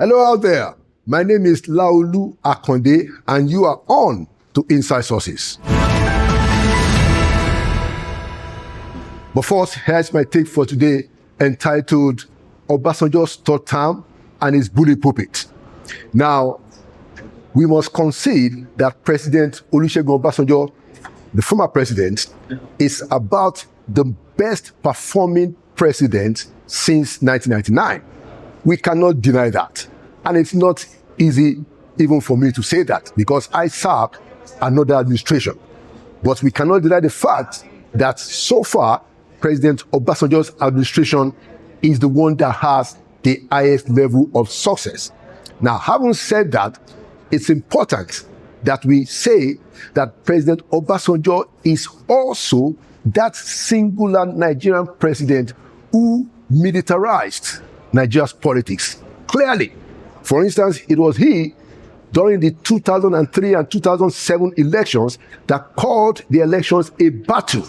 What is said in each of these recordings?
Hello out there. My name is Laolu Akonde, and you are on to Inside Sources. But first, here's my take for today, entitled Obasanjo's Third Term and His Bully Pulpit. Now, we must concede that President Olusegun Obasanjo, the former president, is about the best performing president since 1999. We cannot deny that. And it's not easy even for me to say that because I served another administration. But we cannot deny the fact that so far, President Obasanjo's administration is the one that has the highest level of success. Now, having said that, it's important that we say that President Obasanjo is also that singular Nigerian president who militarized Nigeria's politics. Clearly, for instance, it was he during the 2003 and 2007 elections that called the elections a battle.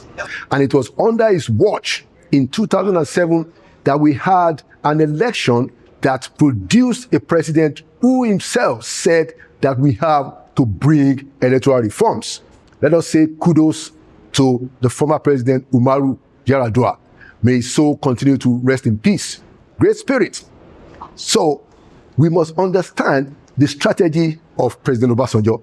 And it was under his watch in 2007 that we had an election that produced a president who himself said that we have to bring electoral reforms. Let us say kudos to the former president Umaru Yar'Adua. May his soul continue to rest in peace. Great spirit. So we must understand the strategy of President Obasanjo.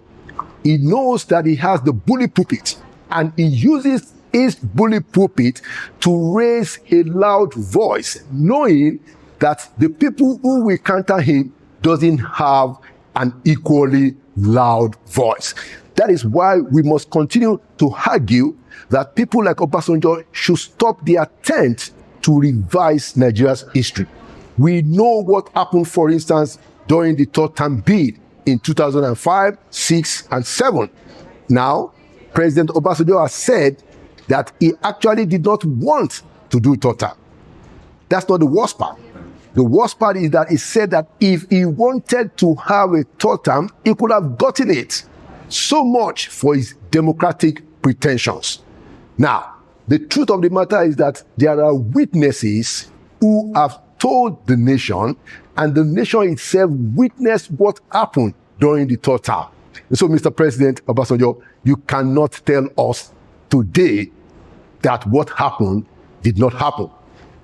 He knows that he has the bully pulpit, and he uses his bully pulpit to raise a loud voice, knowing that the people who will counter him doesn't have an equally loud voice. That is why we must continue to argue that people like Obasanjo should stop the attempt to revise Nigeria's history. We know what happened, for instance, during the third term bid in 2005, 6, and 7. Now, President Obasanjo has said that he actually did not want to do third term. That's not the worst part. The worst part is that he said that if he wanted to have a third term, he could have gotten it. So much for his democratic pretensions. Now, the truth of the matter is that there are witnesses who have told the nation, and the nation itself witnessed what happened during the third term. And so, Mr. President Obasanjo, you cannot tell us today that what happened did not happen.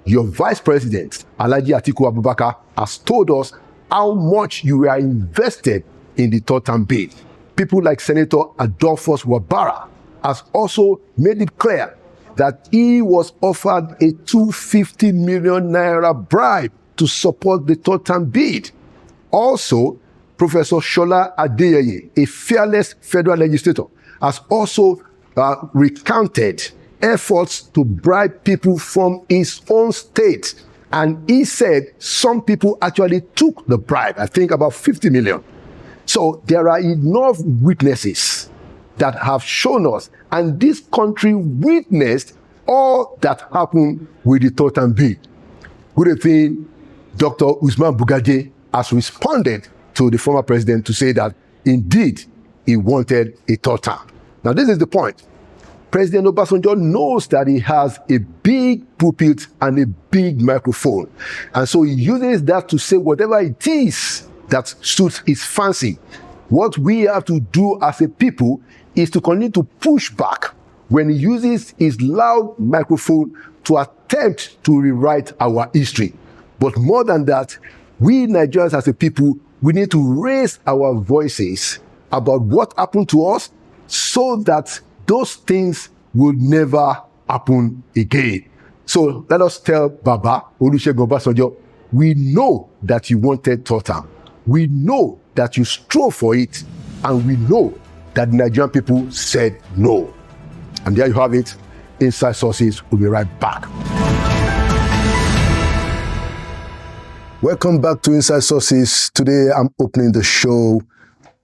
Your Vice President, Alhaji Atiku Abubakar, has told us how much you were invested in the third term bid. People like Senator Adolphus Wabara has also made it clear that he was offered a 250 million naira bribe to support the third term bid. Also, Professor Shola Adeyeye, a fearless federal legislator, has also recounted efforts to bribe people from his own state. And he said some people actually took the bribe, I think about 50 million. So there are enough witnesses that have shown us, and this country witnessed all that happened with the third term bid. Good thing, Dr. Usman Bugaje has responded to the former president to say that indeed he wanted a third term. Now this is the point. President Obasanjo knows that he has a big pulpit and a big microphone. And so he uses that to say whatever it is that suits his fancy. What we have to do as a people is to continue to push back when he uses his loud microphone to attempt to rewrite our history. But more than that, we Nigerians as a people, we need to raise our voices about what happened to us so that those things will never happen again. So let us tell Baba Olusegun Obasanjo, we know that you wanted third term. We know that you strove for it, and we know that the Nigerian people said no. And there you have it. Inside Sources will be right back. Welcome back to Inside Sources. Today I'm opening the show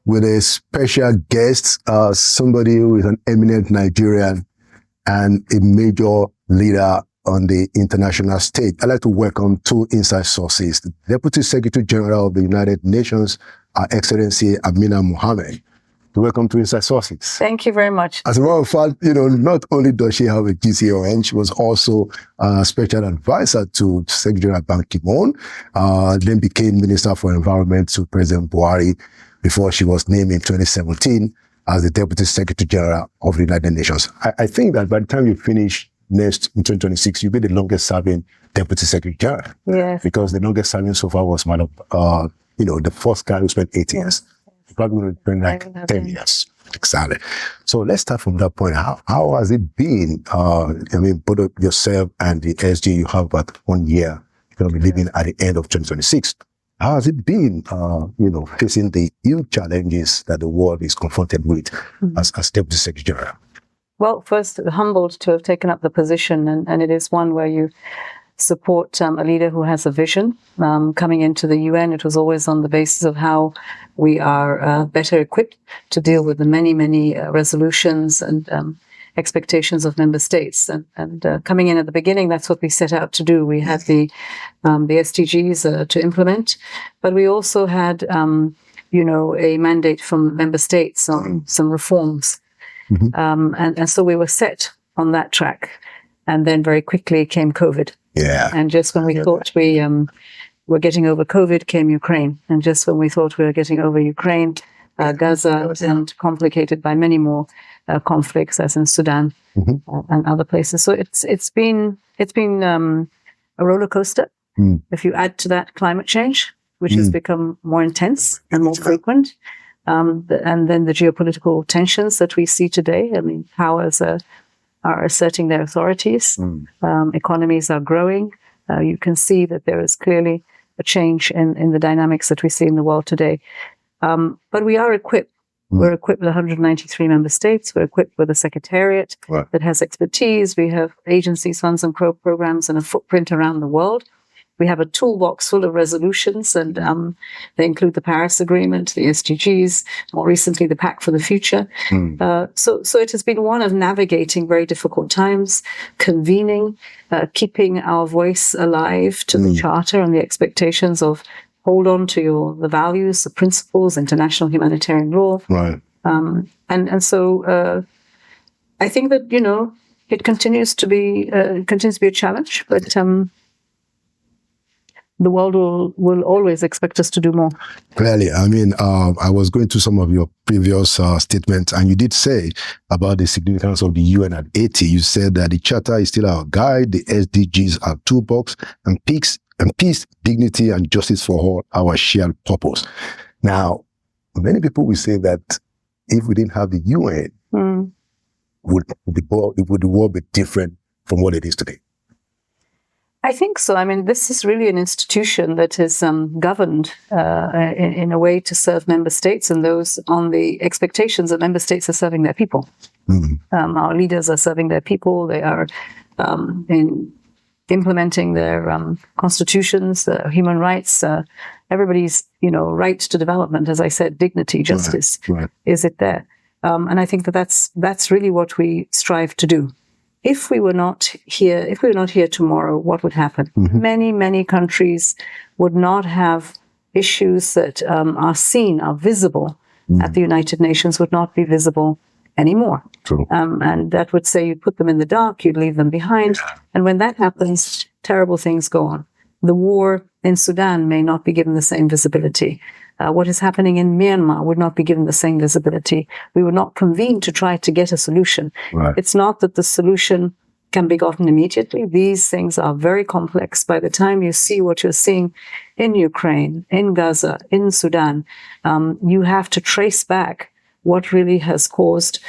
with a special guest, somebody who is an eminent Nigerian and a major leader on the international stage. I'd like to welcome to Inside Sources the Deputy Secretary General of the United Nations, Her Excellency Amina Mohammed. Welcome to Inside Sources. Thank you very much. As a matter of fact, not only does she have a GCON, she was also a special advisor to Secretary Ban Ki-moon, then became Minister for Environment to President Buhari before she was named in 2017 as the Deputy Secretary General of the United Nations. I think that by the time you finish next in 2026, you'll be the longest serving Deputy Secretary General. Yes. Because the longest serving so far was the first guy who spent 8 years. Probably going to spend like 10 years. Exactly. So let's start from that point. How has it been? Both of yourself and the SG, you have about 1 year. You're going to be leaving at the end of 2026. How has it been, facing the huge challenges that the world is confronted with as Deputy Secretary General? Well, first, humbled to have taken up the position, and it is one where you support a leader who has a vision. Coming into the UN, it was always on the basis of how we are better equipped to deal with the many, many resolutions and expectations of member states. And coming in at the beginning, that's what we set out to do. We had the SDGs to implement, but we also had, a mandate from member states on some reforms. And so we were set on that track. And then very quickly came COVID. Yeah. And just when we thought we were getting over COVID, came Ukraine. And just when we thought we were getting over Ukraine, Gaza, and complicated by many more conflicts, as in Sudan and other places. So it's been a roller coaster. If you add to that climate change, which has become more intense and more frequent, and then the geopolitical tensions that we see today. I mean, powers are asserting their authorities. Economies are growing. You can see that there is clearly a change in the dynamics that we see in the world today. But we are equipped. We're equipped with 193 member states. We're equipped with a secretariat that has expertise. We have agencies, funds, and programs and a footprint around the world. We have a toolbox full of resolutions, and they include the Paris Agreement, the SDGs, more recently the Pact for the Future. So it has been one of navigating very difficult times, convening, keeping our voice alive to the Charter and the expectations of hold on to the values, the principles, international humanitarian law. Right. And so I think that, it continues to be a challenge, but the world will always expect us to do more. Clearly. I was going through some of your previous statements, and you did say about the significance of the UN at 80. You said that the Charter is still our guide, the SDGs are toolbox, and peace, dignity, and justice for all, our shared purpose. Now, many people will say that if we didn't have the UN, would the world be different from what it is today? I think so. This is really an institution that is governed in a way to serve member states and those on the expectations that member states are serving their people. Our leaders are serving their people. They are implementing their constitutions, human rights, everybody's right to development. As I said, dignity, justice, is it there? And I think that's really what we strive to do. If we were not here tomorrow, what would happen? Many, many countries would not have issues that are visible at the United Nations, would not be visible anymore. True. And that would say you'd put them in the dark, you'd leave them behind. And when that happens, terrible things go on. The war in Sudan may not be given the same visibility. What is happening in Myanmar would not be given the same visibility. We would not convene to try to get a solution. It's not that the solution can be gotten immediately. These things are very complex. By the time you see what you're seeing in Ukraine, in Gaza, in Sudan, you have to trace back what really has caused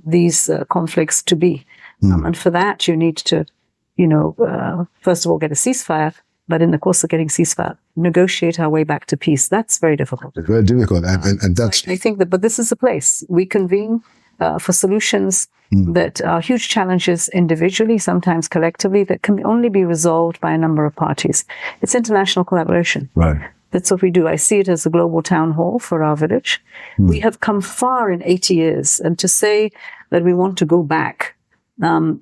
these conflicts to be. And for that, you need to, first of all, get a ceasefire. But in the course of getting ceasefire, negotiate our way back to peace. That's very difficult. It's very difficult, and that's. I think but this is the place we convene for solutions that are huge challenges individually, sometimes collectively, that can only be resolved by a number of parties. It's international collaboration. Right. That's what we do. I see it as a global town hall for our village. We have come far in 80 years, and to say that we want to go back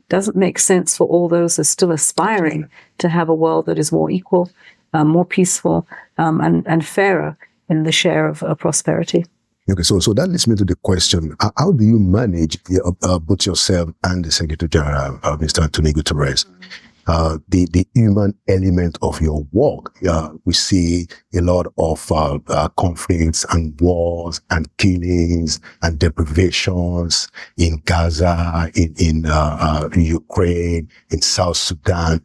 doesn't make sense for all those who are still aspiring to have a world that is more equal, more peaceful, and fairer in the share of prosperity. Okay, so that leads me to the question: how do you manage both yourself and the Secretary General, Mr. Antonio Guterres, the human element of your work? We see a lot of conflicts and wars and killings and deprivations in Gaza, in Ukraine, in South Sudan.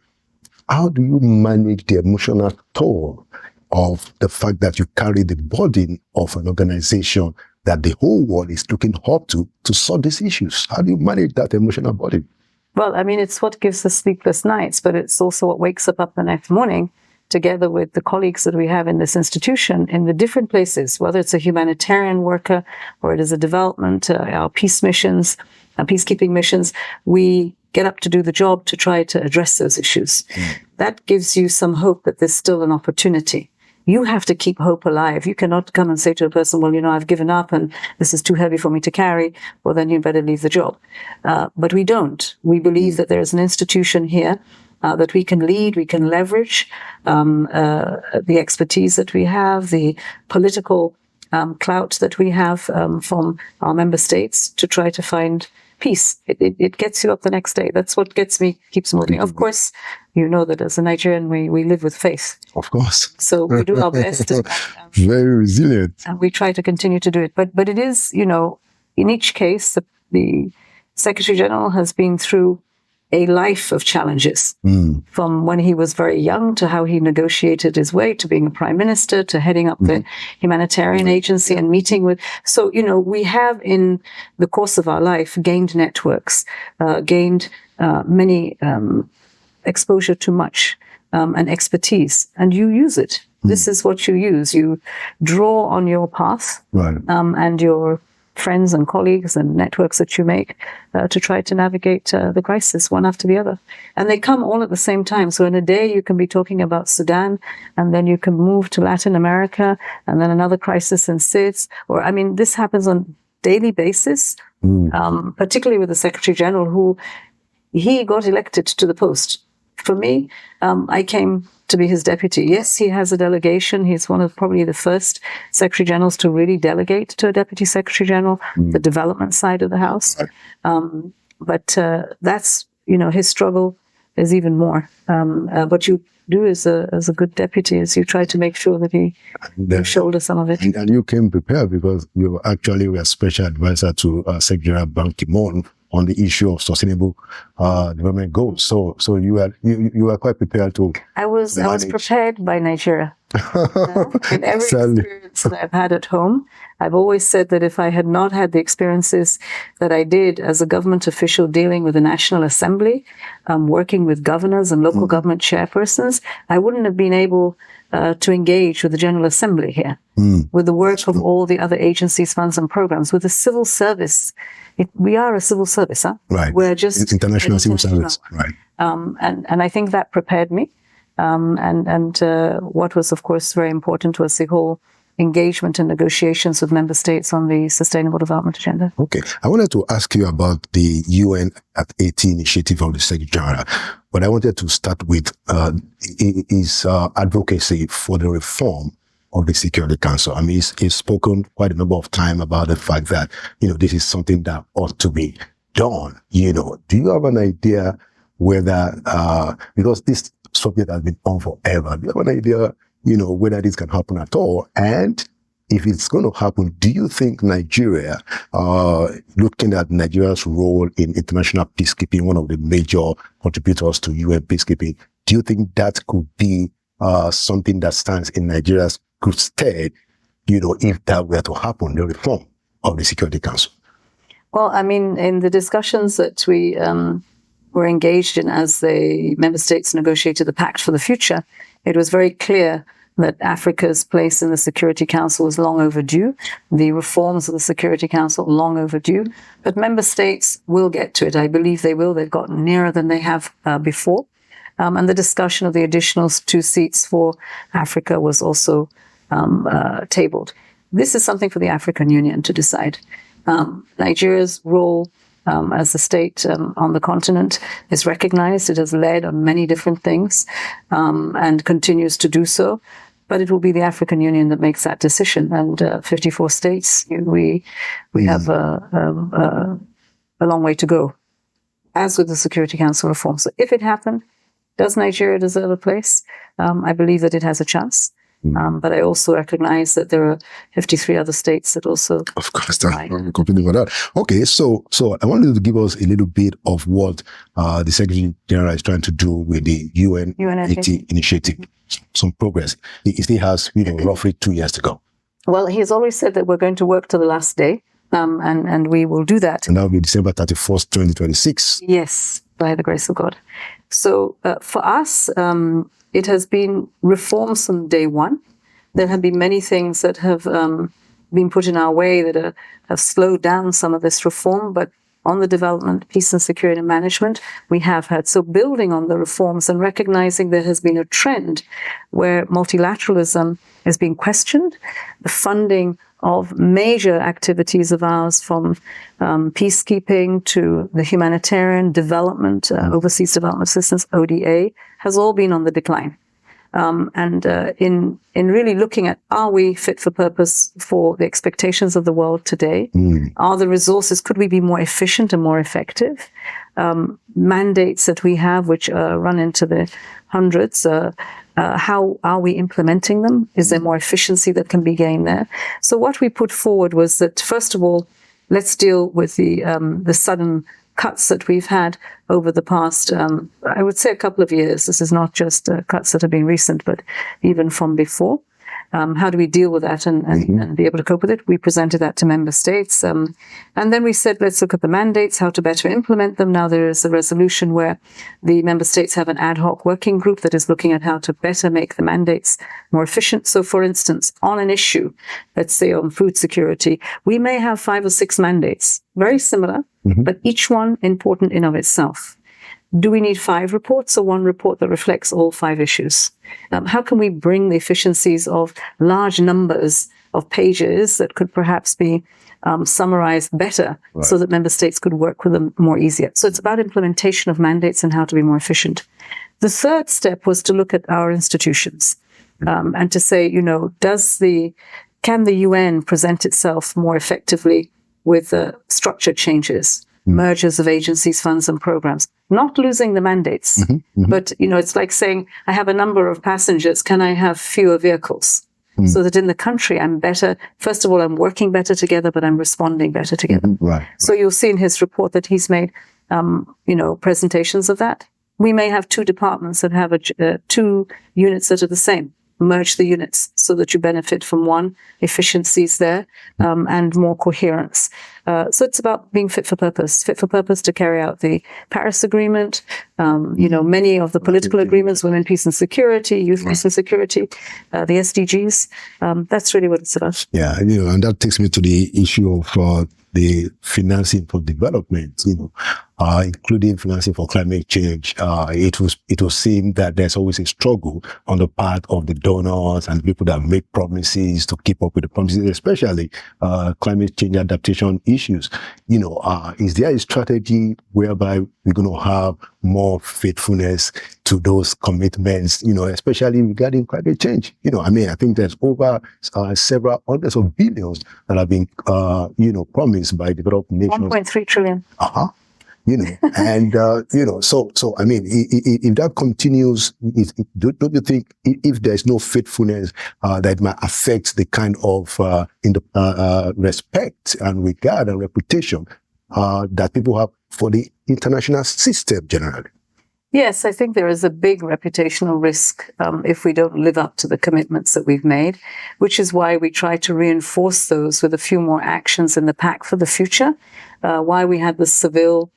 How do you manage the emotional toll of the fact that you carry the burden of an organization that the whole world is looking up to solve these issues? How do you manage that emotional burden? Well, I mean, it's what gives us sleepless nights, but it's also what wakes us up the next morning, together with the colleagues that we have in this institution in the different places, whether it's a humanitarian worker or it is a development, our peace missions, our peacekeeping missions. We get up to do the job to try to address those issues. That gives you some hope that there's still an opportunity. You have to keep hope alive. You cannot come and say to a person, well, I've given up and this is too heavy for me to carry. Well, then you better leave the job. But we don't. We believe that there is an institution here that we can lead, we can leverage the expertise that we have, the political clout that we have from our member states to try to find peace. It gets you up the next day. That's what keeps moving. Of course, you know that as a Nigerian, we live with faith. Of course. So we do our best. Very resilient. And we try to continue to do it. But it is, in each case, the Secretary General has been through a life of challenges, from when he was very young to how he negotiated his way to being a prime minister to heading up the humanitarian agency and meeting with. So, we have in the course of our life gained networks, gained many exposure to much and expertise, and you use it. This is what you use. You draw on your path and your friends and colleagues and networks that you make to try to navigate the crisis one after the other. And they come all at the same time. So in a day, you can be talking about Sudan, and then you can move to Latin America, and then another crisis in SIDS. This happens on daily basis, particularly with the Secretary General, who he got elected to the post. For me, I came to be his deputy. Yes, he has a delegation. He's one of probably the first Secretary Generals to really delegate to a Deputy Secretary General, the development side of the House. But that's, his struggle is even more. What you do as a good deputy is you try to make sure that he shoulder some of it. And you came prepared because you actually were special advisor to Secretary General Ban Ki-moon on the issue of sustainable development goals. So you were quite prepared to. I was prepared by Nigeria. In every experience that I've had at home, I've always said that if I had not had the experiences that I did as a government official dealing with the National Assembly, working with governors and local government chairpersons, I wouldn't have been able to engage with the General Assembly here, with the work of all the other agencies, funds and programs, with the civil service. We are a civil service, huh? Right. We're just international civil service, right? And I think that prepared me. And what was, of course, very important was the whole engagement and negotiations with member states on the Sustainable Development Agenda. Okay. I wanted to ask you about the UN at 80 initiative of the Secretary General, but I wanted to start with his advocacy for the reform of the Security Council. He's spoken quite a number of times about the fact that, this is something that ought to be done. Do you have an idea whether, because this subject has been on forever, do you have an idea, whether this can happen at all? And if it's going to happen, do you think Nigeria, looking at Nigeria's role in international peacekeeping, one of the major contributors to UN peacekeeping, do you think that could be something that stands in Nigeria's good stead, if that were to happen, the reform of the Security Council? Well, in the discussions that we were engaged in as the member states negotiated the Pact for the Future, it was very clear that Africa's place in the Security Council was long overdue. The reforms of the Security Council long overdue. But member states will get to it. I believe they will. They've gotten nearer than they have before. And the discussion of the additional 2 seats for Africa was also tabled. This is something for the African Union to decide. Nigeria's role as a state on the continent is recognized. It has led on many different things and continues to do so. but it will be the African Union that makes that decision. And 54 states, we have a long way to go, as with the Security Council reform. So if it happened, does Nigeria deserve a place? I believe that it has a chance. But I also recognize that there are 53 other states that also. Of course, I'm completely with that. Okay, so I wanted to give us a little bit of what the Secretary General is trying to do with the UNGA initiative. Some progress. He still has, roughly 2 years to go. Well, he has always said that we're going to work to the last day, and we will do that. And that will be December 31st, 2026. Yes, by the grace of God. So for us, it has been reforms from day one. There have been many things that have been put in our way that have slowed down some of this reform, but on the development, peace and security management, we have had. So building on the reforms and recognizing there has been a trend where multilateralism is being questioned, the funding of major activities of ours, from peacekeeping to the humanitarian development, overseas development assistance, ODA, has all been on the decline. In really looking at, are we fit for purpose for the expectations of the world today? Are the resources, could we be more efficient and more effective? Mandates that we have, which run into the hundreds, how are we implementing them? Is there more efficiency that can be gained there? So what we put forward was that, first of all, let's deal with the sudden cuts that we've had over the past, I would say, a couple of years. This is not just cuts that have been recent, but even from before. How do we deal with that and be able to cope with it? We presented that to member states. And then we said, let's look at the mandates, how to better implement them. Now there is a resolution where the member states have an ad hoc working group that is looking at how to better make the mandates more efficient. So for instance, on an issue, let's say on food security, we may have 5 or 6 mandates, very similar, but each one important in of itself. Do we need 5 reports or 1 report that reflects all 5 issues? How can we bring the efficiencies of large numbers of pages that could perhaps be summarized better, so that member states could work with them more easier? So it's about implementation of mandates and how to be more efficient. The third step was to look at our institutions and to say, can the UN present itself more effectively with structure changes? Mergers of agencies, funds and programs, not losing the mandates. But, it's like saying, I have a number of passengers, can I have fewer vehicles? So that in the country, I'm better. First of all, I'm working better together, but I'm responding better together. So you'll see in his report that he's made, presentations of that. We may have 2 departments that have 2 units that are the same. Merge the units so that you benefit from one, efficiencies there, and more coherence. So it's about being fit for purpose to carry out the Paris Agreement, many of the political agreements, women, peace and security, youth, peace and security, the SDGs. That's really what it's about. Yeah, and that takes me to the issue of the financing for development, including financing for climate change. It was seen that there's always a struggle on the part of the donors and people that make promises to keep up with the promises, especially climate change adaptation issues. Is there a strategy whereby we're going to have more faithfulness to those commitments, especially regarding climate change? I think there's over several hundreds of billions that have been, promised by developed nations. 1.3 trillion. And, so, if that continues, don't you think if there's no faithfulness, that might affect the kind of, respect and regard and reputation, that people have for the international system generally? Yes, I think there is a big reputational risk if we don't live up to the commitments that we've made, which is why we try to reinforce those with a few more actions in the pack for the future. Why we had the Seville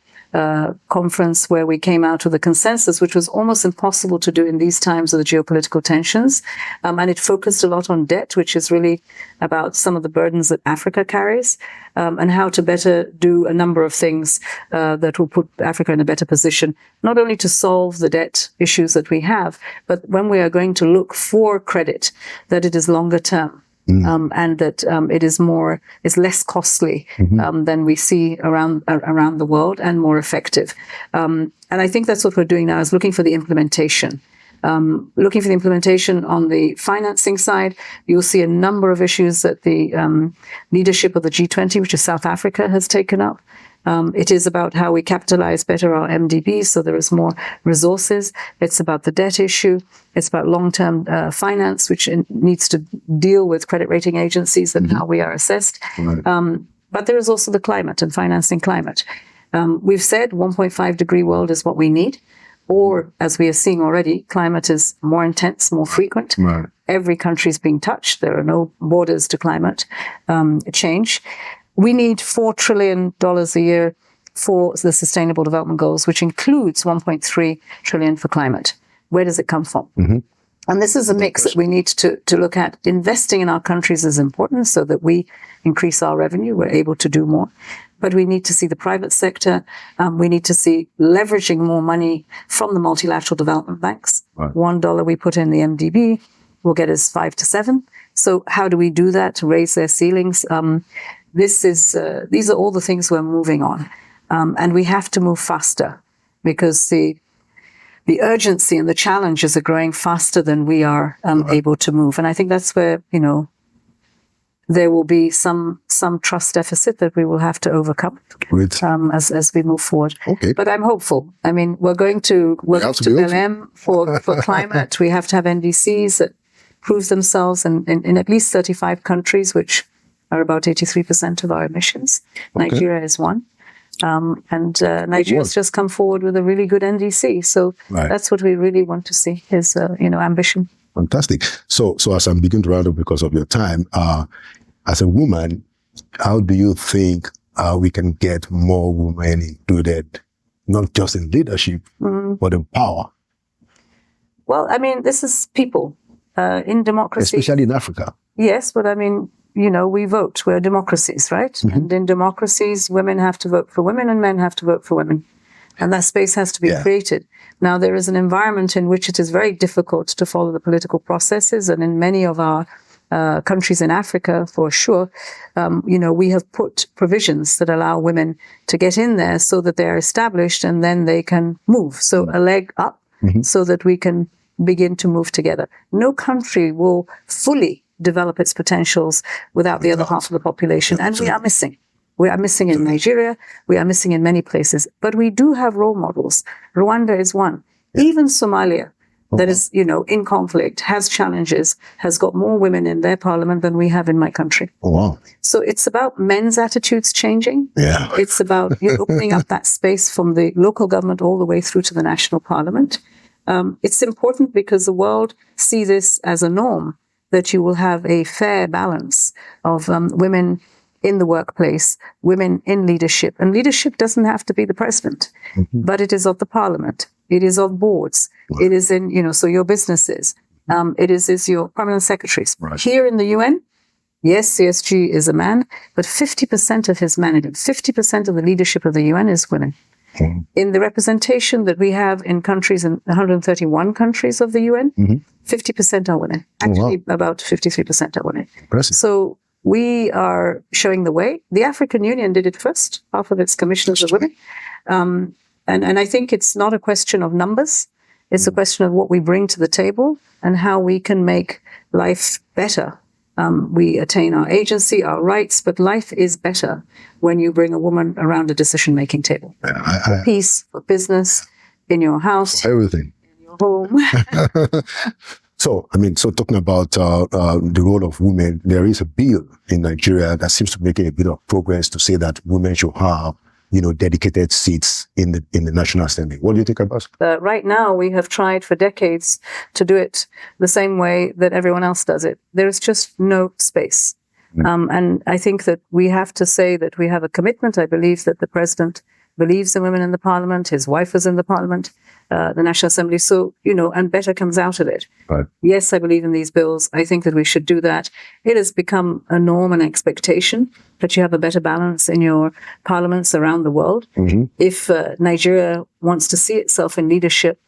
conference where we came out with a consensus, which was almost impossible to do in these times of the geopolitical tensions. And it focused a lot on debt, which is really about some of the burdens that Africa carries, and how to better do a number of things that will put Africa in a better position, not only to solve the debt issues that we have, but when we are going to look for credit, that it is longer term. And that it is less costly than we see around the world, and more effective. And I think that's what we're doing now, is looking for the implementation. Looking for the implementation on the financing side, you'll see a number of issues that the leadership of the G20, which is South Africa, has taken up. It is about how we capitalize better our MDBs so there is more resources. It's about the debt issue. It's about long-term finance, which needs to deal with credit rating agencies and how we are assessed. Right. But there is also the climate and financing climate. We've said 1.5 degree world is what we need. Or, as we are seeing already, climate is more intense, more frequent. Right. Every country is being touched. There are no borders to climate change. We need $4 trillion a year for the Sustainable Development Goals, which includes $1.3 trillion for climate. Where does it come from? And this is a mix that we need to look at. Investing in our countries is important so that we increase our revenue. We're able to do more. But we need to see the private sector. We need to see leveraging more money from the multilateral development banks. Right. $1 we put in the MDB will get us 5 to 7. So how do we do that to raise their ceilings? These are all the things we're moving on. And we have to move faster because the urgency and the challenges are growing faster than we are able to move. And I think that's where, there will be some trust deficit that we will have to overcome as we move forward. Okay. But I'm hopeful. I mean, we're going to LM for climate. We have to have NDCs that prove themselves in at least 35 countries, which are about 83% of our emissions. Okay. Nigeria is one. And Nigeria's just come forward with a really good NDC. So that's what we really want to see is, ambition. Fantastic. So as I'm beginning to round up because of your time, as a woman, how do you think we can get more women included, not just in leadership, but in power? Well, I mean, this is people in democracy. Especially in Africa. Yes, but I mean, we vote. We're democracies, right? And in democracies, women have to vote for women and men have to vote for women. And that space has to be created. Now, there is an environment in which it is very difficult to follow the political processes. And in many of our countries in Africa, for sure, we have put provisions that allow women to get in there so that they're established and then they can move. So a leg up so that we can begin to move together. No country will fully develop its potentials without the other half of the population. And we are missing. We are missing in Nigeria. We are missing in many places. But we do have role models. Rwanda is one. Even Somalia, that is, in conflict, has challenges, has got more women in their parliament than we have in my country. Oh, wow. So it's about men's attitudes changing. Yeah. It's about opening up that space from the local government all the way through to the national parliament. It's important because the world sees this as a norm, that you will have a fair balance of women in the workplace, women in leadership. And leadership doesn't have to be the president, but it is of the parliament. It is of boards. It is in, so your businesses. It is your permanent secretaries. Right. Here in the UN, yes, CSG is a man, but 50% of his management, 50% of the leadership of the UN is women. In the representation that we have in countries, in 131 countries of the UN, 50% are women. Actually, about 53% are women. Impressive. So we are showing the way. The African Union did it first. Half of its commissioners are women. And I think it's not a question of numbers. It's a question of what we bring to the table and how we can make life better. We attain our agency, our rights, but life is better when you bring a woman around a decision-making table. For peace, for business, in your house, Everything. in your home. So talking about the role of women, there is a bill in Nigeria that seems to make a bit of progress to say that women should have, dedicated seats in the National Assembly. What do you think about it? Right now, we have tried for decades to do it the same way that everyone else does it. There is just no space. And I think that we have to say that we have a commitment. I believe that the president believes in women in the parliament. His wife was in the parliament, the National Assembly. So, and better comes out of it. Right. Yes, I believe in these bills. I think that we should do that. It has become a norm and expectation that you have a better balance in your parliaments around the world. If Nigeria wants to see itself in leadership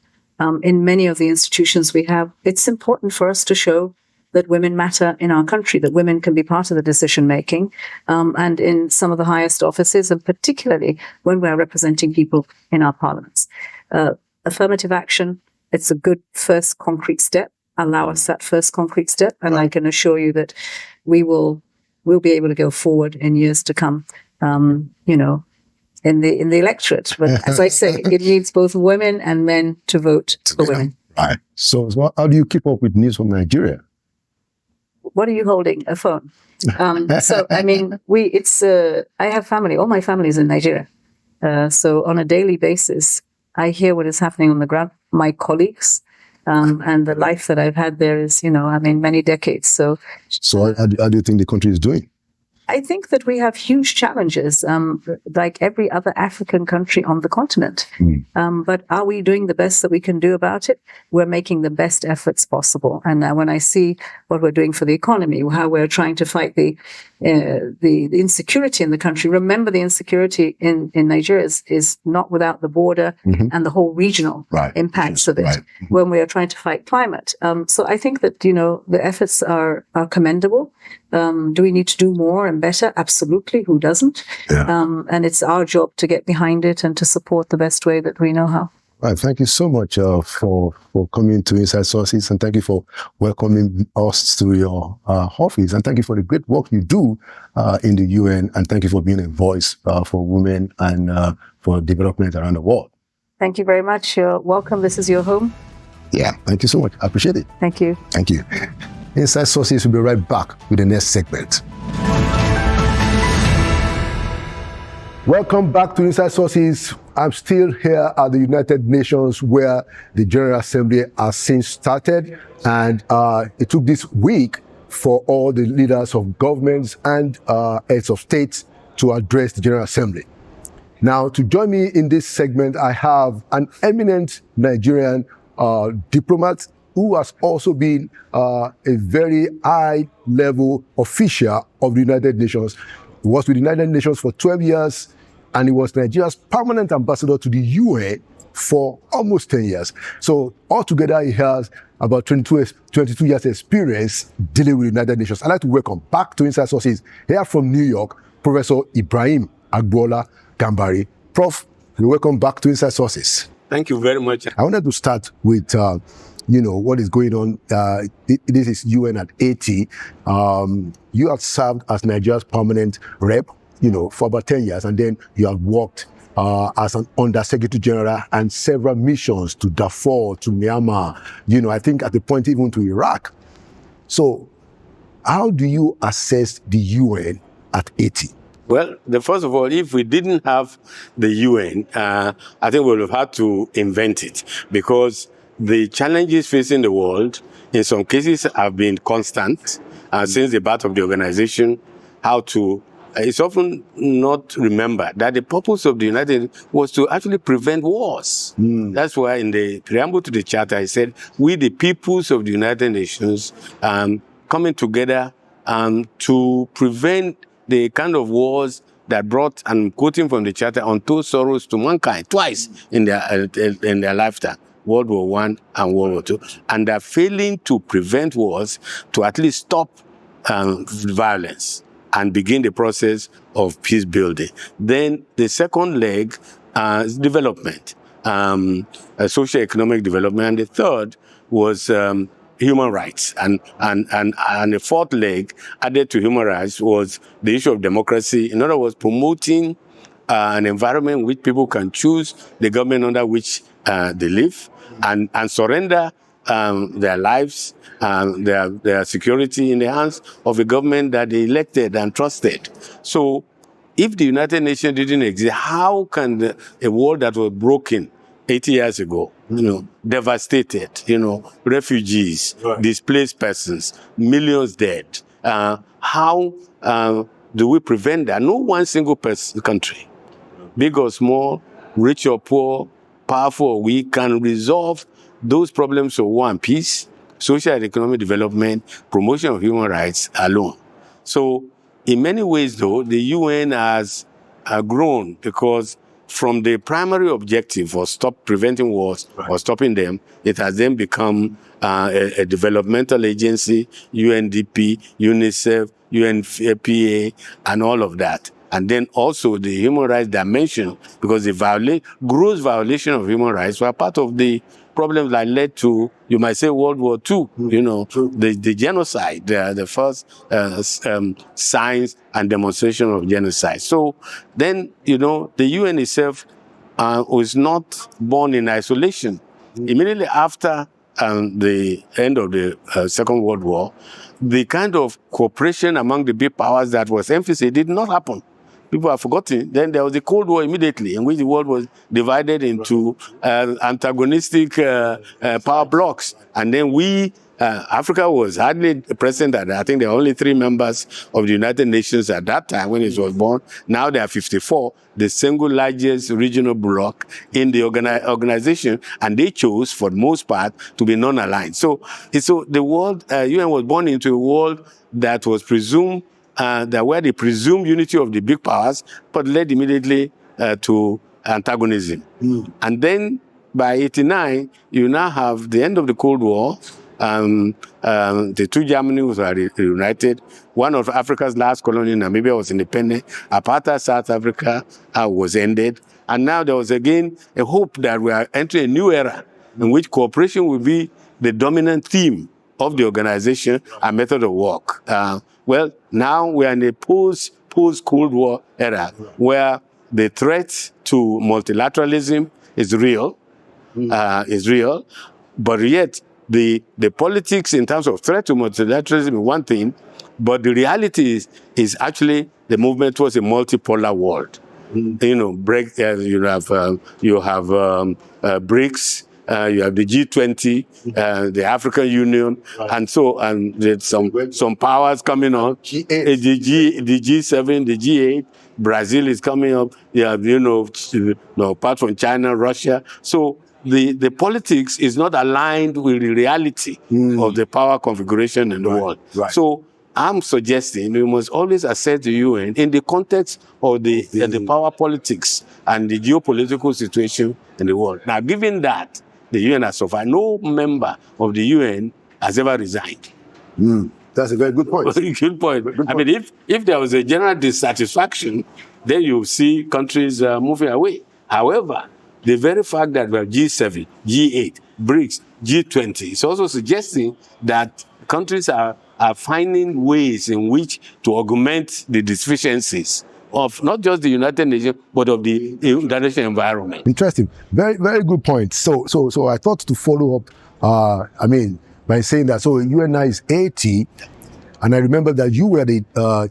in many of the institutions we have, it's important for us to show that women matter in our country, that women can be part of the decision-making and in some of the highest offices, and particularly when we're representing people in our parliaments. Affirmative action it's a good first concrete step. Allow us that first concrete step, and I can assure you that we'll be able to go forward in years to come. In the electorate, but as I say, it needs both women and men to vote for women. Right. So how do you keep up with news from Nigeria? What are you holding? A phone. So I mean, I have family. All my family is in Nigeria. So on a daily basis, I hear what is happening on the ground. My colleagues, and the life that I've had there is, many decades. So how do you think the country is doing? I think that we have huge challenges, like every other African country on the continent. But are we doing the best that we can do about it? We're making the best efforts possible. And when I see what we're doing for the economy, how we're trying to fight the insecurity in the country. Remember, the insecurity in Nigeria is not without the border and the whole regional impacts of it when we are trying to fight climate. So I think that, the efforts are commendable. Do we need to do more and better? Absolutely. Who doesn't? Yeah. And it's our job to get behind it and to support the best way that we know how. Right. Thank you so much for coming to Inside Sources, and thank you for welcoming us to your office, and thank you for the great work you do in the UN, and thank you for being a voice for women and for development around the world. Thank you very much. You're welcome. This is your home. Yeah. Thank you so much. I appreciate it. Thank you. Thank you. Inside Sources will be right back with the next segment. Welcome back to Inside Sources. I'm still here at the United Nations, where the General Assembly has since started, and it took this week for all the leaders of governments and heads of states to address the General Assembly. Now, to join me in this segment, I have an eminent Nigerian diplomat who has also been a very high-level official of the United Nations. He was with the United Nations for 12 years, and he was Nigeria's permanent ambassador to the UN for almost 10 years. So altogether, he has about 22 years experience dealing with the United Nations. I'd like to welcome back to Inside Sources, here from New York, Professor Ibrahim Gambari. Prof, welcome back to Inside Sources. Thank you very much. I wanted to start with what is going on. This is UN at 80. You have served as Nigeria's permanent rep, for about 10 years, and then you have worked as an Under-Secretary General and several missions to Darfur, to Myanmar, I think at the point even to Iraq. So how do you assess the UN at 80? Well, first of all, if we didn't have the UN, I think we would have had to invent it, because the challenges facing the world, in some cases, have been constant since the birth of the organization. It's often not remembered that the purpose of the United Nations was to actually prevent wars. That's why in the preamble to the charter, I said, we, the peoples of the United Nations, coming together to prevent the kind of wars that brought, I'm quoting from the charter, untold sorrows to mankind twice in their lifetime. World War I and World War II, and they're failing to prevent wars, to at least stop violence and begin the process of peace building. Then the second leg is development, socio-economic development, and the third was human rights, and the fourth leg added to human rights was the issue of democracy. In other words, promoting an environment in which people can choose the government under which they live, and surrender their lives, their security in the hands of a government that they elected and trusted. So if the United Nations didn't exist, how can a world that was broken 80 years ago, devastated, refugees, displaced persons, millions dead, how do we prevent that? No one single country, big or small, rich or poor, powerful or weak, can resolve those problems of war and peace, social and economic development, promotion of human rights alone. So in many ways, though, the UN has grown, because from the primary objective of preventing wars or stopping them, it has then become a developmental agency, UNDP, UNICEF, UNFPA, and all of that. and then also the human rights dimension, because the gross violation of human rights were part of the problems that led to, you might say, World War II, the genocide, the first signs and demonstration of genocide. So then, the UN itself was not born in isolation. Immediately after the end of the Second World War, the kind of cooperation among the big powers that was emphasized did not happen. People have forgotten. Then there was the Cold War immediately, in which the world was divided into antagonistic power blocks. And then Africa was hardly present at that. I think there were only 3 members of the United Nations at that time when it was born. Now there are 54, the single largest regional bloc in the organization, and they chose, for the most part, to be non-aligned. So the world, UN was born into a world that was presumed where they presumed unity of the big powers, but led immediately to antagonism. And then by 1989, you now have the end of the Cold War. The 2 Germanys were reunited. One of Africa's last colonies, Namibia, was independent. Apartheid South Africa was ended. And now there was again a hope that we are entering a new era in which cooperation will be the dominant theme of the organization and method of work. Well, now we are in a post-Cold War era where the threat to multilateralism is real, but yet the politics in terms of threat to multilateralism is one thing, but the reality is actually the movement towards a multipolar world. You have BRICS. You have the G20, the African Union, and there's some powers coming on. G8. The G7, the G8. Brazil is coming up. You have, apart from China, Russia. So the politics is not aligned with the reality of the power configuration in the world. Right. So I'm suggesting we must always assess the UN in the context of the power politics and the geopolitical situation in the world. Now, given that, the UN has so far, no member of the UN has ever resigned. That's a very good point. Good point. I mean, if there was a general dissatisfaction, then you see countries moving away. However, the very fact that we have G7, G8, BRICS, G20 is also suggesting that countries are finding ways in which to augment the deficiencies of not just the United Nations, but of the international environment. Interesting. Very, very good point. So I thought to follow up, by saying that, so UNI is 80, and I remember that you were the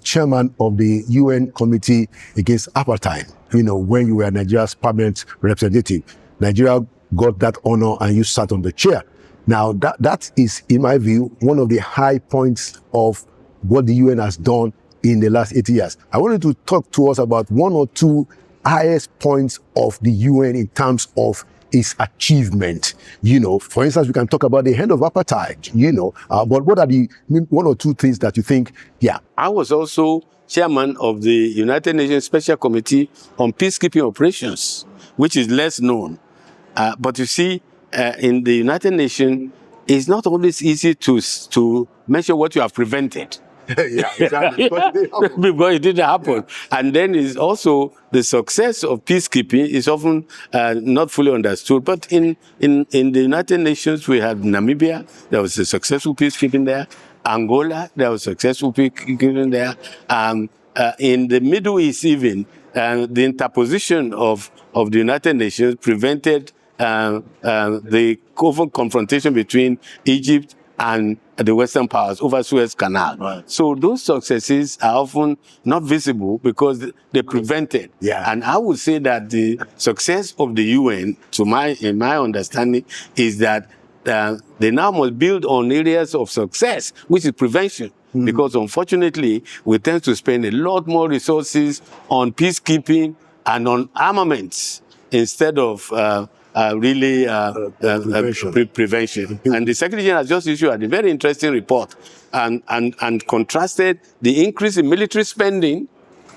chairman of the UN Committee Against Apartheid, when you were Nigeria's permanent representative. Nigeria got that honor and you sat on the chair. Now, that is, in my view, one of the high points of what the UN has done in the last 80 years. I wanted to talk to us about 1 or 2 highest points of the UN in terms of its achievement. For instance, we can talk about the end of apartheid, but what are the 1 or 2 things that you think, I was also chairman of the United Nations Special Committee on Peacekeeping Operations, which is less known. But you see, in the United Nations, it's not always easy to measure what you have prevented. Yeah, exactly. Because it didn't happen. And then is also the success of peacekeeping is often not fully understood. But in the United Nations, we have Namibia, there was a successful peacekeeping there. Angola, there was successful peacekeeping there. In the Middle East even, the interposition of the United Nations prevented the confrontation between Egypt and the Western powers over Suez Canal. Right. So those successes are often not visible because they prevented. Yeah. And I would say that the success of the UN, in my understanding, is that they now must build on areas of success, which is prevention. Because unfortunately, we tend to spend a lot more resources on peacekeeping and on armaments instead of prevention. And the Secretary General has just issued a very interesting report and contrasted the increase in military spending,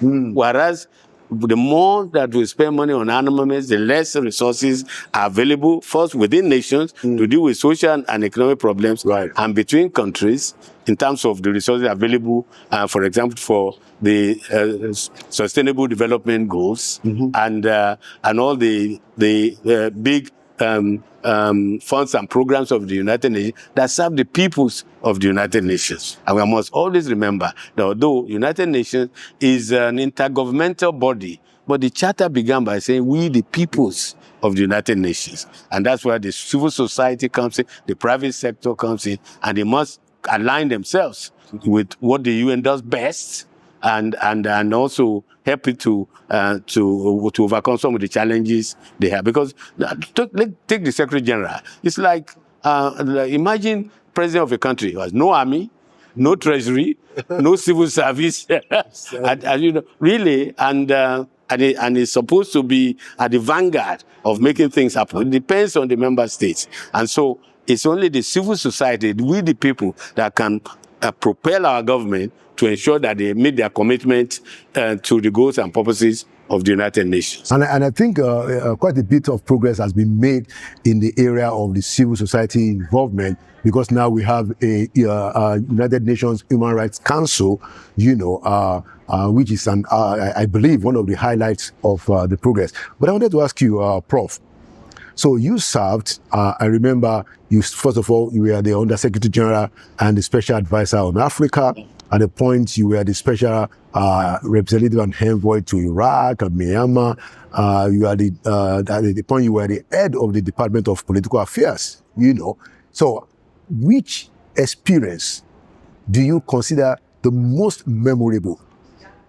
whereas the more that we spend money on armaments, the less resources are available, first within nations to deal with social and economic problems, and between countries in terms of the resources available, for example, for the sustainable development goals and all the big funds and programs of the United Nations that serve the peoples of the United Nations. And we must always remember that although United Nations is an intergovernmental body, but the charter began by saying we the peoples of the United Nations. And that's where the civil society comes in, the private sector comes in, and they must align themselves with what the UN does best, and also help it to overcome some of the challenges they have. Because take the Secretary General. It's like imagine president of a country who has no army, no treasury, no civil service, and you know, really, and is supposed to be at the vanguard of making things happen. It depends on the member states, and so it's only the civil society, we the people, that can propel our government to ensure that they meet their commitment to the goals and purposes of the United Nations. And I think quite a bit of progress has been made in the area of the civil society involvement, because now we have a United Nations Human Rights Council, you know, which is, I believe, one of the highlights of the progress. But I wanted to ask you, Prof. So you served, I remember, first of all, you were the Under-Secretary General and the Special Advisor on Africa. At the point, you were the Special Representative and Envoy to Iraq and Myanmar. At the point, you were the head of the Department of Political Affairs, you know. So which experience do you consider the most memorable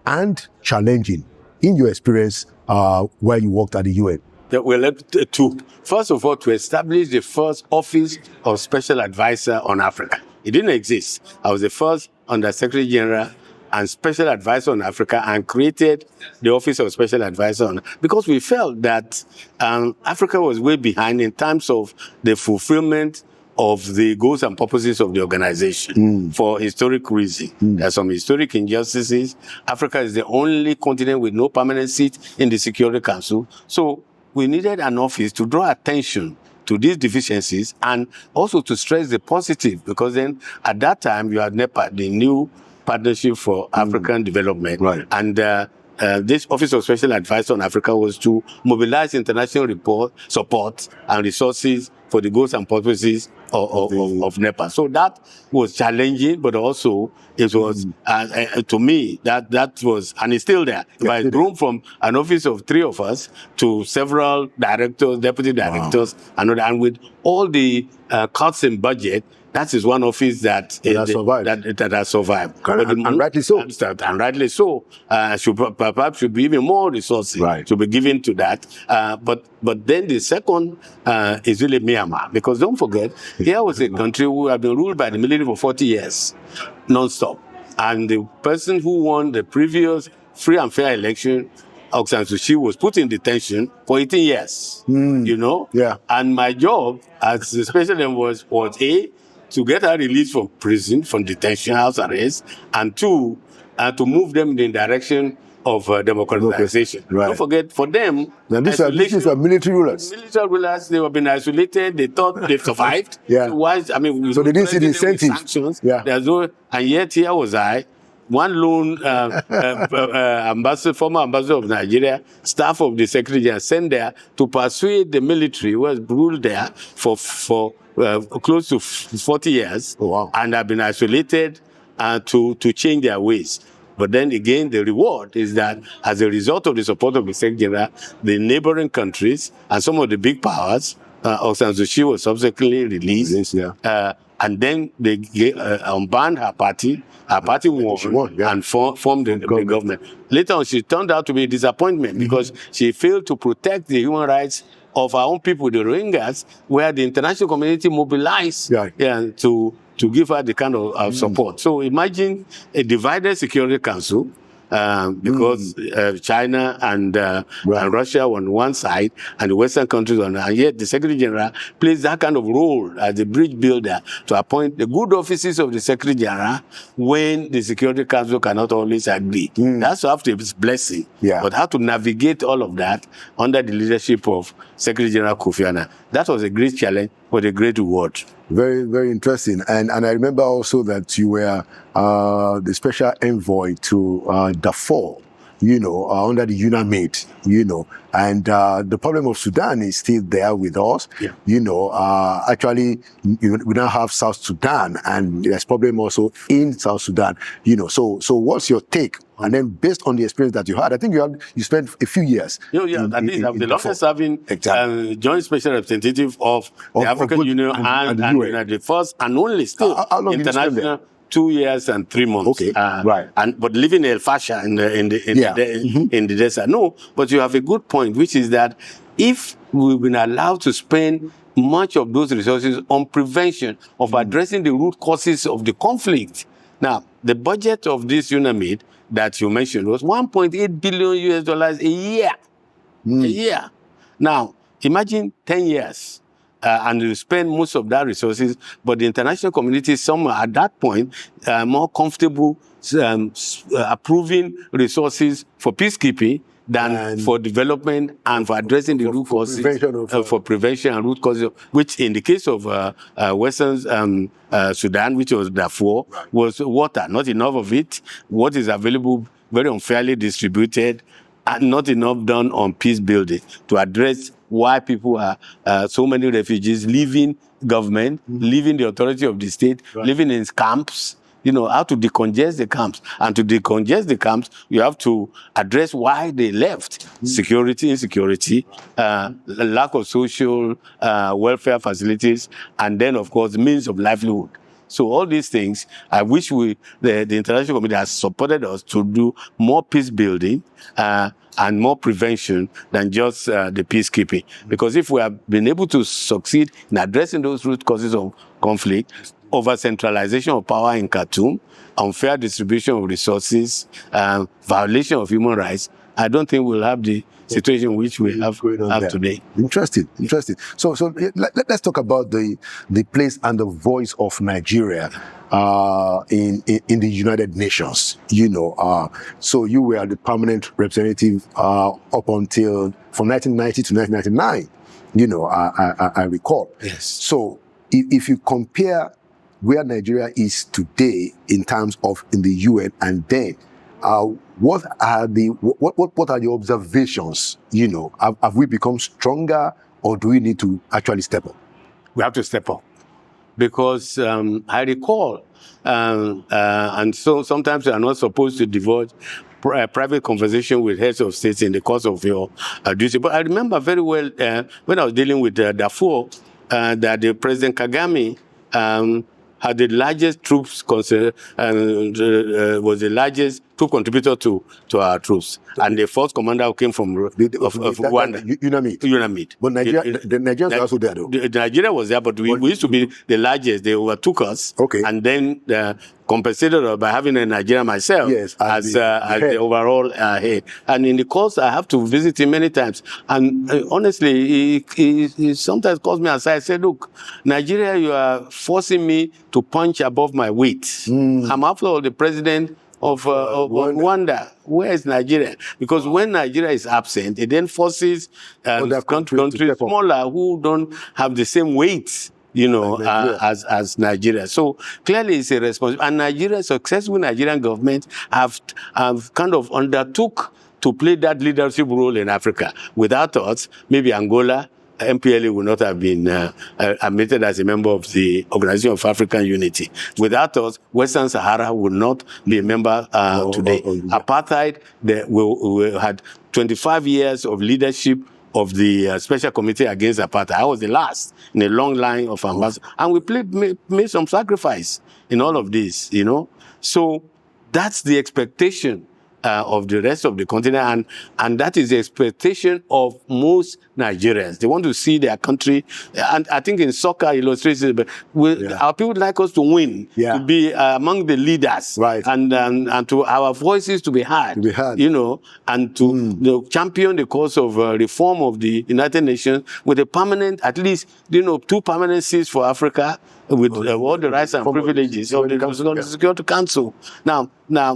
and challenging in your experience while you worked at the UN? Well, two. First of all, to establish the first Office of Special Advisor on Africa. It didn't exist. I was the first Under-Secretary General and Special Advisor on Africa, and created the Office of Special Advisor because we felt that Africa was way behind in terms of the fulfillment of the goals and purposes of the organization for historic reasons. There are some historic injustices. Africa is the only continent with no permanent seat in the Security Council. So we needed an office to draw attention to these deficiencies and also to stress the positive, because then at that time you had NEPA, the New Partnership for African Development. Right. And this Office of Special Advisor on Africa was to mobilize international support and resources for the goals and purposes of NEPA. So that was challenging, but also it was, to me, that was, and it's still there. But it's grown from an office of 3 of us to several directors, deputy directors, and with all the cuts in budget, that is one office that has survived. And rightly so. And rightly so. Perhaps should be even more resources to be given to that. But then the second is really Myanmar. Because don't forget, here was a country who had been ruled by the military for 40 years, non-stop. And the person who won the previous free and fair election, Aung San Suu Kyi, was put in detention for 18 years. You know? Yeah. And my job as the special envoy was A, to get her released from prison, from detention, house arrest, and 2, to move them in the direction of democratization. Right. Don't forget, for them, these are military rulers. Military rulers, they have been isolated. They thought they survived. So they didn't see the incentives. And yet here was I, one lone former ambassador of Nigeria, staff of the Secretary General, sent there to persuade the military, who has ruled there for close to 40 years, and have been isolated to change their ways. But then again, the reward is that as a result of the support of the Secretary General, the neighboring countries and some of the big powers, Aung San Suu Kyi was subsequently released, and then they unbanned her party. Her party won and formed the government. Later on, she turned out to be a disappointment because she failed to protect the human rights of our own people, the Rohingyas, where the international community mobilized to give her the kind of support. So imagine a divided Security Council because China and Russia on one side and the Western countries on, and yet the Secretary General plays that kind of role as the bridge builder to appoint the good offices of the Secretary General when the Security Council cannot always agree. That's after his blessing. Yeah. But how to navigate all of that under the leadership of Secretary General Kofi Annan. That was a great challenge, but a great reward. Very, very interesting. And I remember also that you were the special envoy to Darfur, under the UNAMID, and the problem of Sudan is still there with us. Yeah. Actually, we now have South Sudan, and there's problem also in South Sudan. So what's your take? And then, based on the experience that you had, I think you spent a few years. At least I'm the longest serving joint special representative of the African Union and the first and only still how long international. 2 years and 3 months. Okay, right. But living in El Fasher in the desert. No, but you have a good point, which is that if we've been allowed to spend much of those resources on prevention of addressing the root causes of the conflict. Now, the budget of this UNAMID that you mentioned was $1.8 billion a year. A year. Now, imagine 10 years. And you spend most of that resources, but the international community is somewhere at that point more comfortable approving resources for peacekeeping than for development and for addressing the root causes, for prevention and root causes, which in the case of Western Sudan, which was Darfur, was water, not enough of it. What is available, very unfairly distributed, and not enough done on peace building to address why people are so many refugees leaving government, leaving the authority of the state, living in camps. How to decongest the camps. And to decongest the camps, you have to address why they left. Security, insecurity, lack of social welfare facilities, and then, of course, means of livelihood. So all these things, I wish the international community has supported us to do more peace building and more prevention than just the peacekeeping. Because if we have been able to succeed in addressing those root causes of conflict, over-centralization of power in Khartoum, unfair distribution of resources, violation of human rights, I don't think we'll have the situation which we have today. Interesting. So let's talk about the place and the voice of Nigeria in the United Nations. So you were the permanent representative up until from 1990 to 1999. I recall. Yes. So if you compare where Nigeria is today in terms of in the UN and then, what are your observations? Have we become stronger, or do we need to actually step up? We have to step up, because I recall, and so sometimes you are not supposed to divulge private conversation with heads of states in the course of your duty. But I remember very well when I was dealing with Darfur, that the President Kagame had the largest troops was the largest troop contributor to our troops, and the first commander who came from Rwanda, UNAMID. But the Nigerians were also there, though. Nigeria was there, but we used to be the largest. They overtook us, and then compensated by having a Nigeria myself as the overall head. And in the course, I have to visit him many times. And honestly, he sometimes calls me aside and said, "Look, Nigeria, you are forcing me to punch above my weight. I'm after all the president of Rwanda. Where is Nigeria? Because when Nigeria is absent, it then forces countries smaller who don't have the same weight, as Nigeria. So clearly it's a responsibility. And Nigeria, successful Nigerian government have kind of undertook to play that leadership role in Africa. Without us, maybe Angola, MPLA would not have been admitted as a member of the Organization of African Unity. Without us, Western Sahara would not be a member today. Apartheid, we had 25 years of leadership of the Special Committee Against Apartheid. I was the last in a long line of ambassadors. And we made some sacrifice in all of this, So that's the expectation of the rest of the continent, and that is the expectation of most Nigerians. They want to see their country, and I think in soccer illustrates it, but our people like us to win, to be among the leaders, and to our voices to be heard, you know, and to champion the cause of reform of the United Nations with a permanent, at least, you know, 2 permanent seats for Africa, with all the rights and privileges of the Security Council. Now,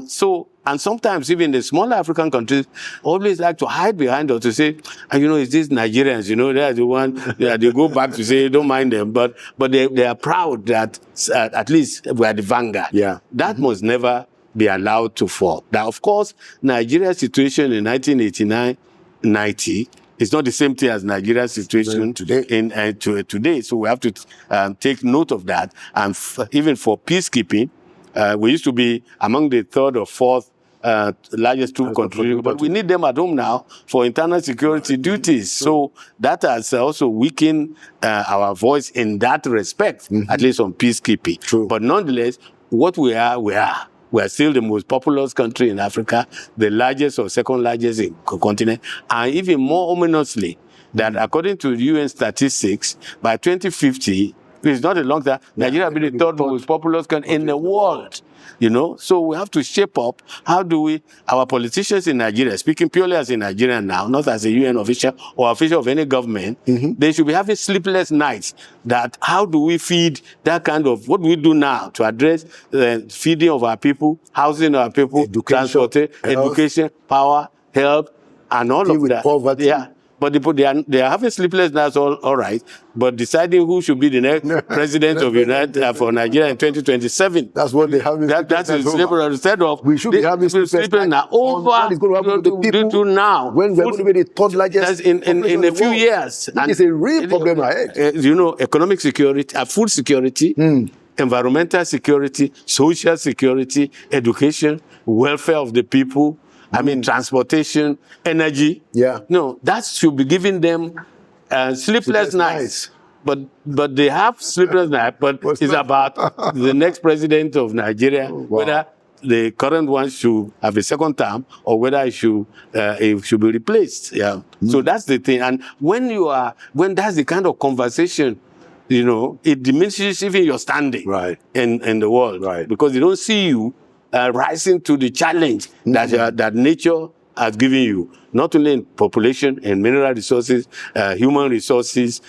so, and sometimes even the smaller African countries always like to hide behind us to say, you know, it's these Nigerians, you know, they're the one, they go back to say, don't mind them, but they are proud that at least we are the vanguard. That must never be allowed to fall. Now, of course, Nigeria's situation in 1989-90 is not the same thing as Nigeria's situation today. Today. So we have to take note of that. And even for peacekeeping, we used to be among the 3rd or 4th largest troop contributor, but we need them at home now for internal security duties. So that has also weakened our voice in that respect, at least on peacekeeping. But nonetheless, what we are. We are still the most populous country in Africa, the largest or second largest in the continent, and even more ominously, that according to UN statistics, by 2050, it's not a long time, Nigeria will be the 3rd most populous country in the world. You know, so we have to shape up. How do we, our politicians in Nigeria, speaking purely as a Nigerian now, not as a UN official or official of any government, they should be having sleepless nights. That how do we feed that kind of, what we do now to address the feeding of our people, housing our people, transportation, education, power, health, and all of that. Poverty. But they are having sleepless nights, all right, but deciding who should be the next president of United for Nigeria in 2027. That's what they have. That's sleepless. Instead of we should be having sleepless nights over what is going to happen to the people now. When we're going to be the 3rd largest in a few years. And it's a real problem ahead. You know, economic security, food security, environmental security, social security, education, welfare of the people. I mean, transportation, energy. No, that should be giving them sleepless nights. But they have sleepless nights, but it's about the next president of Nigeria, whether the current one should have a second term or whether it should be replaced. So that's the thing. And when that's the kind of conversation, you know, it diminishes even your standing in the world. Because they don't see you rising to the challenge that nature has given you, not only in population, in mineral resources, human resources,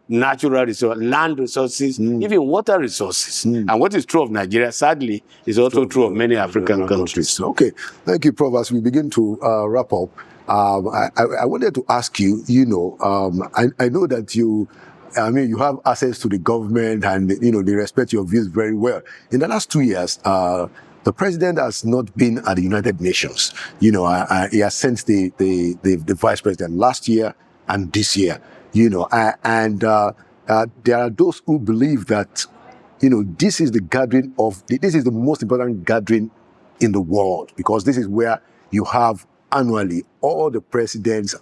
natural resources, land resources, even water resources. And what is true of Nigeria, sadly, is also true of many African countries. Okay, thank you, Prof. As we begin to wrap up, I wanted to ask you, you know, I know that you have access to the government and, you know, they respect your views very well. In the last 2 years, the president has not been at the United Nations. You know, he has sent the vice president last year and this year. You know, and there are those who believe that, you know, this is the most important gathering in the world, because this is where you have annually all the presidents,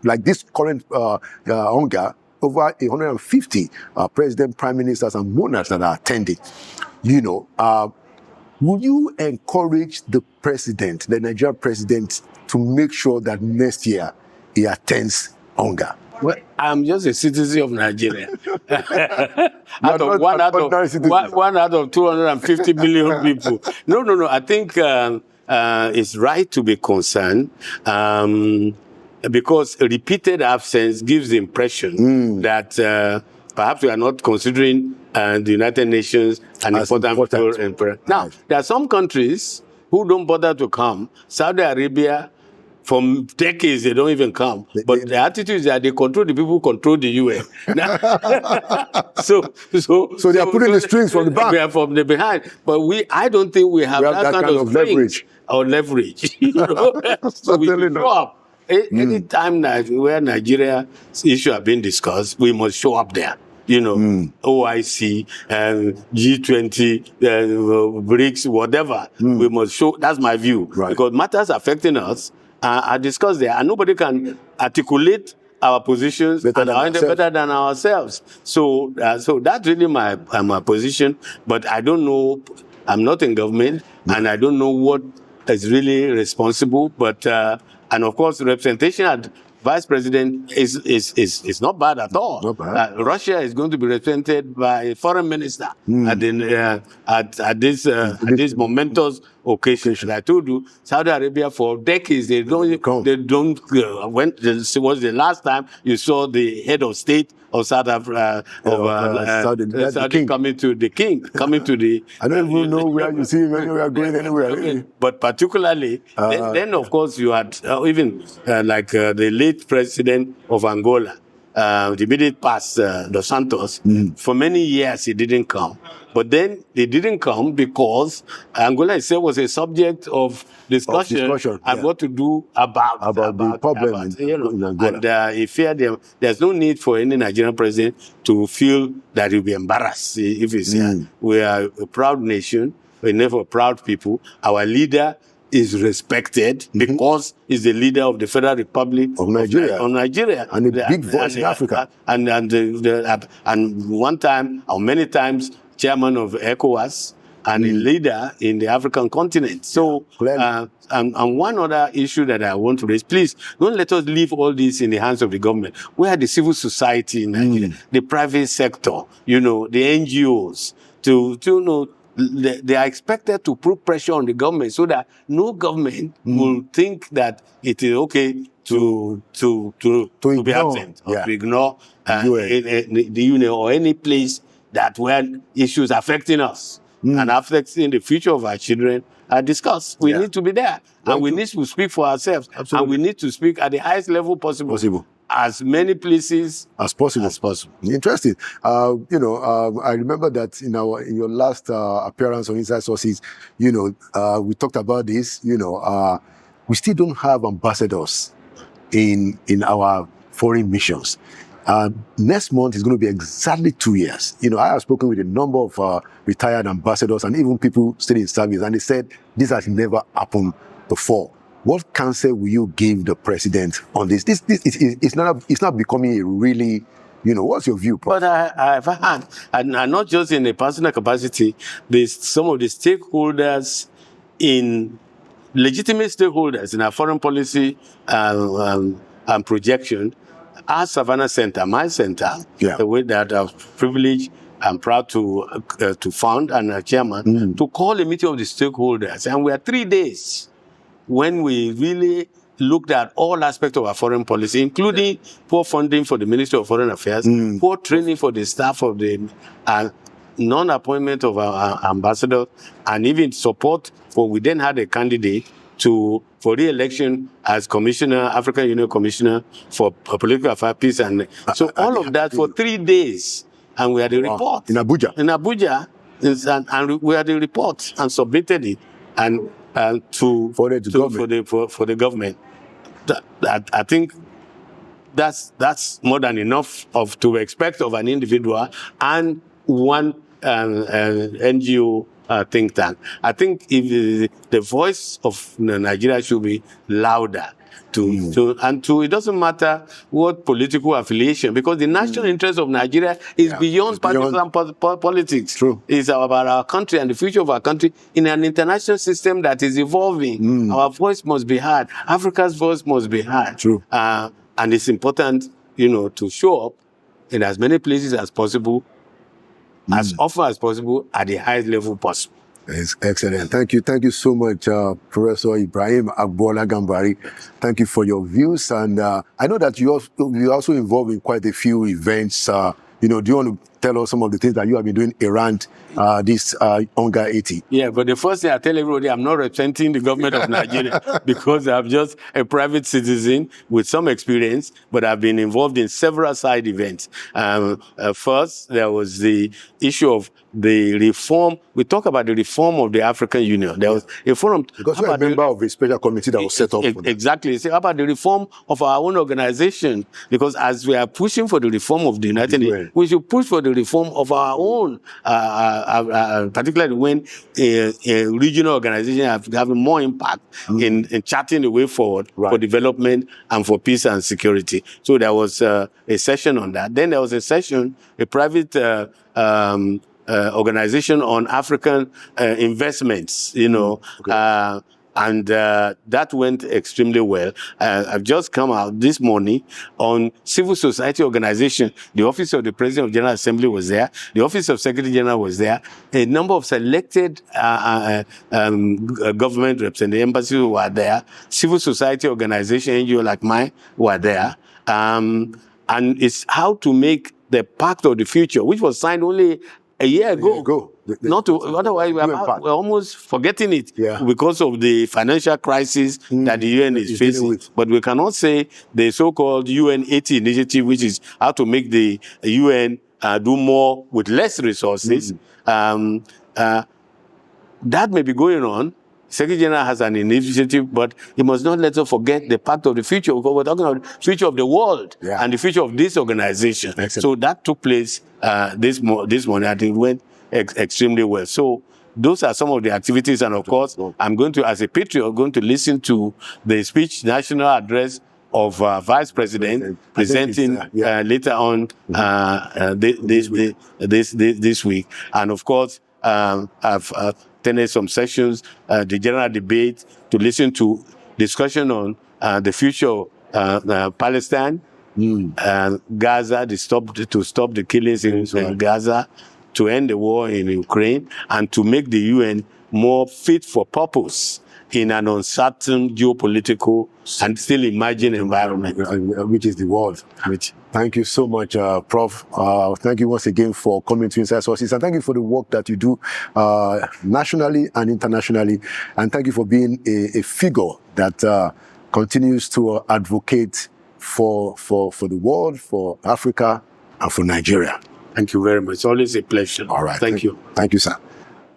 like this current UNGA, over 150 president, prime ministers, and monarchs that are attending. You know, would you encourage the president, the Nigerian president, to make sure that next year he attends UNGA? Well, I'm just a citizen of Nigeria. One out of 250 million people. No. I think it's right to be concerned because repeated absence gives the impression that perhaps we are not considering the United Nations an important role. Now, there are some countries who don't bother to come. Saudi Arabia, for decades, they don't even come. But the attitude is that they control the people who control the UN. So they are putting the strings from the back. We are from the behind. But I don't think we have that kind of leverage. Or leverage. You know? So we should show up. Any time where Nigeria issue are being discussed, we must show up there. You know, OIC, G20, BRICS, whatever. We must show. That's my view. Because matters affecting us are discussed there, and nobody can articulate our positions better than ourselves. So that's really my position. But I don't know. I'm not in government, and I don't know what is really responsible. But and of course, representation at vice president is not bad at all. Not bad. Russia is going to be represented by a foreign minister at this momentous occasion. And I told you, Saudi Arabia for decades they don't. When this was the last time you saw the head of state of South Africa Saudi coming to the king, coming to the. I don't even know where you see him anywhere going anywhere. But particularly, then of course you had even like the late president of Angola, the immediate past, Dos Santos. For many years he didn't come, but then he didn't come because Angola itself was a subject of discussion and what to do about the problem in Angola. And he feared there's no need for any Nigerian president to feel that he'll be embarrassed if he's here. We are a proud nation. We're never proud people. Our leader is respected because he's the leader of the Federal Republic of Nigeria, and a big voice in Africa. And one time or many times chairman of ECOWAS and a leader in the African continent. So, and one other issue that I want to raise, please don't let us leave all this in the hands of the government. Where the civil society in Nigeria, the private sector, the NGOs, they are expected to put pressure on the government so that no government will think that it is okay to be absent or to ignore the UN or any place that where issues affecting us and affecting the future of our children are discussed. We need to be there. And we need to speak for ourselves. Absolutely. And we need to speak at the highest level possible. As many places as possible. Interesting. I remember that in your last appearance on Inside Sources, we talked about this. We still don't have ambassadors in our foreign missions. Next month is going to be exactly 2 years. I have spoken with a number of retired ambassadors and even people still in service, and they said this has never happened before. What counsel will you give the president on this? It's not becoming a really, what's your view, Prof? But I've had, and not just in a personal capacity, some of the stakeholders legitimate stakeholders in our foreign policy and projection, our Savannah Center, my center, the way that I'm privileged and proud to found and chairman, to call a meeting of the stakeholders. And we are 3 days when we really looked at all aspects of our foreign policy, including poor funding for the Ministry of Foreign Affairs, poor training for the staff of the non-appointment of our ambassadors, and even support we then had a candidate for re-election as Commissioner, African Union Commissioner for Political Affairs, Peace, and so all of that for 3 days. And we had a report. In Abuja? In Abuja. And we had a report and submitted it. And for the government, I think that's more than enough to expect of an individual and one NGO think tank. I think if the voice of Nigeria should be louder. It doesn't matter what political affiliation, because the national interest of Nigeria is beyond partisan politics. True. It's about our country and the future of our country in an international system that is evolving. Our voice must be heard. Africa's voice must be heard. True. And it's important, to show up in as many places as possible, as often as possible, at the highest level possible. It's excellent. Thank you so much, Professor Ibrahim Gambari. Thank you for your views. And I know that you're also involved in quite a few events. Do you want to tell us some of the things that you have been doing around this UNGA 80? Yeah, but the first thing I tell everybody, I'm not representing the government of Nigeria because I'm just a private citizen with some experience, but I've been involved in several side events. First, there was the issue of the reform. We talk about the reform of the African Union. There was a forum. Because you're a member of a special committee that was set up. Exactly. How about the reform of our own organization? Because as we are pushing for the reform of the United Nations, we should push for the reform of our own, particularly when a regional organization have more impact in charting the way forward for development and for peace and security. So there was a session on that. Then there was a session, a private organization on African investments, And that went extremely well. I've just come out this morning on civil society organization. The Office of the President of General Assembly was there. The Office of Secretary General was there. A number of selected government reps and the embassies were there. Civil society organization, NGO like mine, were there. And it's how to make the Pact of the Future, which was signed only a year ago. Otherwise, we're almost forgetting it because of the financial crisis that the UN is facing. But we cannot say the so-called UN 80 initiative, which is how to make the UN do more with less resources. That may be going on. Secretary General has an initiative, but he must not let us forget the Pact of the Future, because we're talking about the future of the world and the future of this organization. Excellent. So that took place this morning, and it went extremely well. So those are some of the activities, and of course, I'm going to, as a patriot, going to listen to the speech, national address of Vice President presenting later on this week, and of course, I've attended some sessions, the general debate, to listen to discussion on the future of Palestine, Gaza, to stop the killings in Gaza, to end the war in Ukraine, and to make the UN more fit for purpose in an uncertain geopolitical and still emerging environment, which is the world. Thank you so much, Prof. Thank you once again for coming to Inside Sources, and thank you for the work that you do nationally and internationally, and thank you for being a figure that continues to advocate for the world, for Africa, and for Nigeria. Thank you very much. It's always a pleasure. All right. Thank you. Thank you, sir.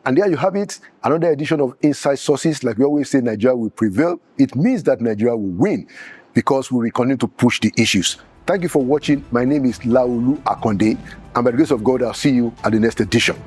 And there you have it, another edition of Inside Sources. Like we always say, Nigeria will prevail. It means that Nigeria will win because we will continue to push the issues. Thank you for watching. My name is Laulu Akonde, and by the grace of God, I'll see you at the next edition.